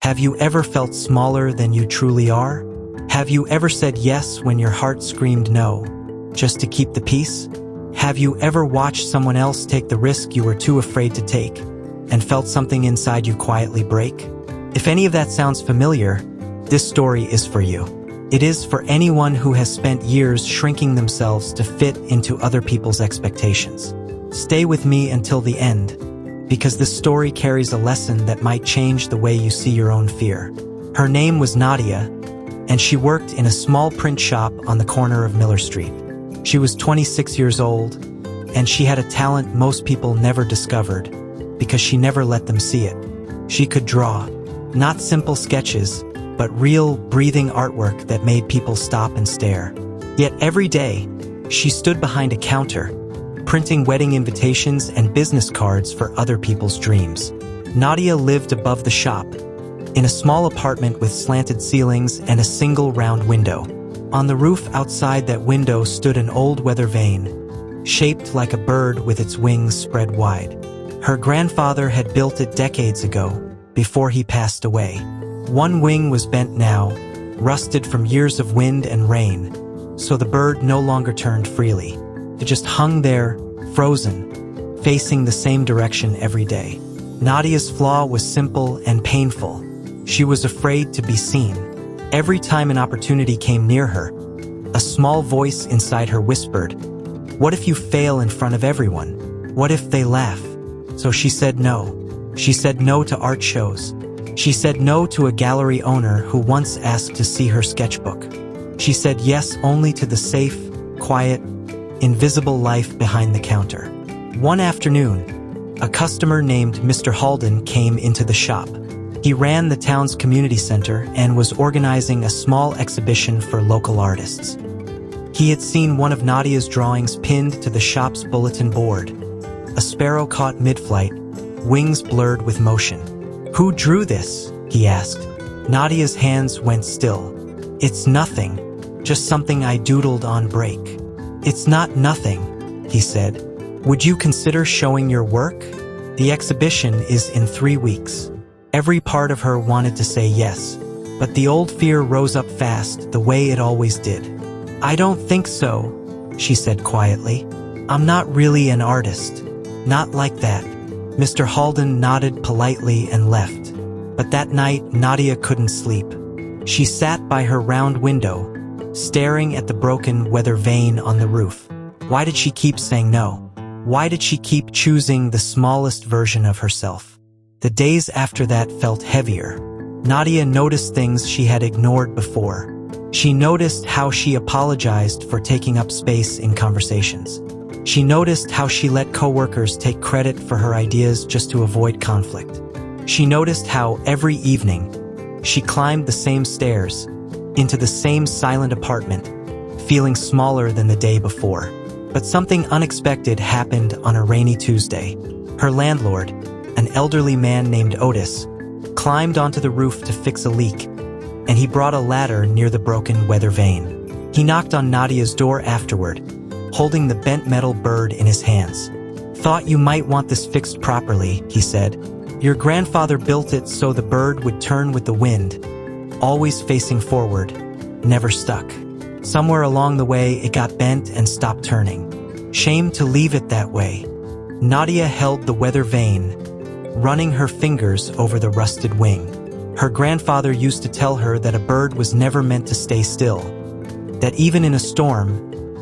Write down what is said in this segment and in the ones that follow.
Have you ever felt smaller than you truly are? Have you ever said yes when your heart screamed no, just to keep the peace? Have you ever watched someone else take the risk you were too afraid to take, and felt something inside you quietly break? If any of that sounds familiar, this story is for you. It is for anyone who has spent years shrinking themselves to fit into other people's expectations. Stay with me until the end, because this story carries a lesson that might change the way you see your own fear. Her name was Nadia, and she worked in a small print shop on the corner of Miller Street. She was 26 years old, and she had a talent most people never discovered because she never let them see it. She could draw, not simple sketches, but real, breathing artwork that made people stop and stare. Yet every day, she stood behind a counter, printing wedding invitations and business cards for other people's dreams. Nadia lived above the shop, in a small apartment with slanted ceilings and a single round window. On the roof outside that window stood an old weather vane, shaped like a bird with its wings spread wide. Her grandfather had built it decades ago, before he passed away. One wing was bent now, rusted from years of wind and rain, so the bird no longer turned freely. It just hung there, frozen, facing the same direction every day. Nadia's flaw was simple and painful. She was afraid to be seen. Every time an opportunity came near her, a small voice inside her whispered, "What if you fail in front of everyone? What if they laugh?" So she said no. She said no to art shows. She said no to a gallery owner who once asked to see her sketchbook. She said yes only to the safe, quiet, invisible life behind the counter. One afternoon, a customer named Mr. Halden came into the shop. He ran the town's community center and was organizing a small exhibition for local artists. He had seen one of Nadia's drawings pinned to the shop's bulletin board. A sparrow caught mid-flight, wings blurred with motion. "Who drew this?" he asked. Nadia's hands went still. "It's nothing, just something I doodled on break." "It's not nothing," he said. "Would you consider showing your work? The exhibition is in 3 weeks." Every part of her wanted to say yes, but the old fear rose up fast, the way it always did. "I don't think so," she said quietly. "I'm not really an artist. Not like that." Mr. Halden nodded politely and left. But that night, Nadia couldn't sleep. She sat by her round window, staring at the broken weather vane on the roof. Why did she keep saying no? Why did she keep choosing the smallest version of herself? The days after that felt heavier. Nadia noticed things she had ignored before. She noticed how she apologized for taking up space in conversations. She noticed how she let coworkers take credit for her ideas just to avoid conflict. She noticed how every evening, she climbed the same stairs, into the same silent apartment, feeling smaller than the day before. But something unexpected happened on a rainy Tuesday. Her landlord, an elderly man named Otis, climbed onto the roof to fix a leak, and he brought a ladder near the broken weather vane. He knocked on Nadia's door afterward, holding the bent metal bird in his hands. "Thought you might want this fixed properly," he said. "Your grandfather built it so the bird would turn with the wind, always facing forward, never stuck. Somewhere along the way it got bent and stopped turning. Shame to leave it that way." Nadia held the weather vane, running her fingers over the rusted wing. Her grandfather used to tell her that a bird was never meant to stay still, that even in a storm,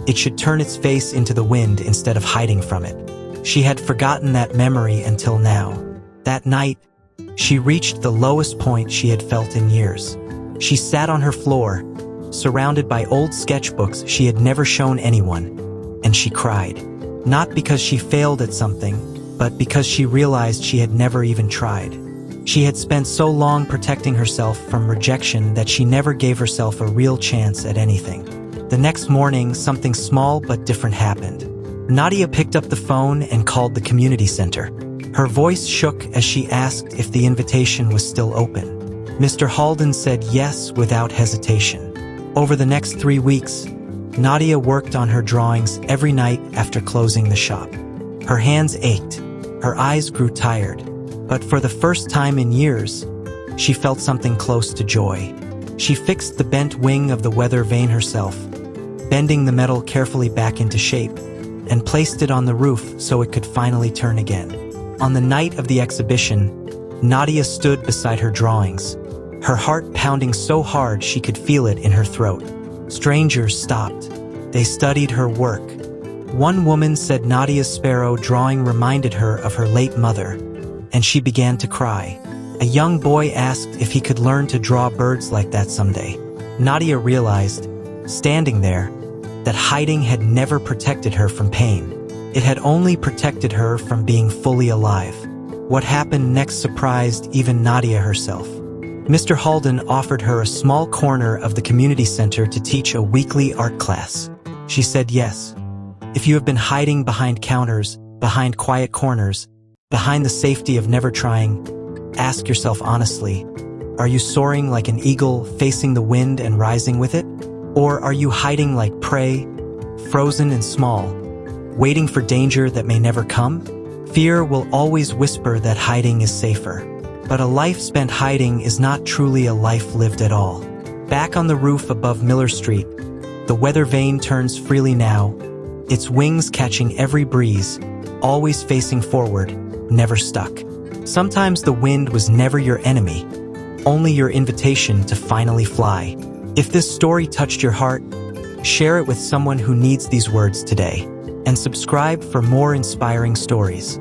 it should turn its face into the wind instead of hiding from it. She had forgotten that memory until now. That night, she reached the lowest point she had felt in years. She sat on her floor, surrounded by old sketchbooks she had never shown anyone, and she cried. Not because she failed at something, but because she realized she had never even tried. She had spent so long protecting herself from rejection that she never gave herself a real chance at anything. The next morning, something small but different happened. Nadia picked up the phone and called the community center. Her voice shook as she asked if the invitation was still open. Mr. Halden said yes without hesitation. Over the next 3 weeks, Nadia worked on her drawings every night after closing the shop. Her hands ached, her eyes grew tired, but for the first time in years, she felt something close to joy. She fixed the bent wing of the weather vane herself, bending the metal carefully back into shape, and placed it on the roof so it could finally turn again. On the night of the exhibition, Nadia stood beside her drawings, her heart pounding so hard she could feel it in her throat. Strangers stopped. They studied her work. One woman said Nadia's sparrow drawing reminded her of her late mother, and she began to cry. A young boy asked if he could learn to draw birds like that someday. Nadia realized, standing there, that hiding had never protected her from pain. It had only protected her from being fully alive. What happened next surprised even Nadia herself. Mr. Halden offered her a small corner of the community center to teach a weekly art class. She said yes. If you have been hiding behind counters, behind quiet corners, behind the safety of never trying, ask yourself honestly, are you soaring like an eagle, facing the wind and rising with it? Or are you hiding like prey, frozen and small, waiting for danger that may never come? Fear will always whisper that hiding is safer. But a life spent hiding is not truly a life lived at all. Back on the roof above Miller Street, the weather vane turns freely now, its wings catching every breeze, always facing forward, never stuck. Sometimes the wind was never your enemy, only your invitation to finally fly. If this story touched your heart, share it with someone who needs these words today, and subscribe for more inspiring stories.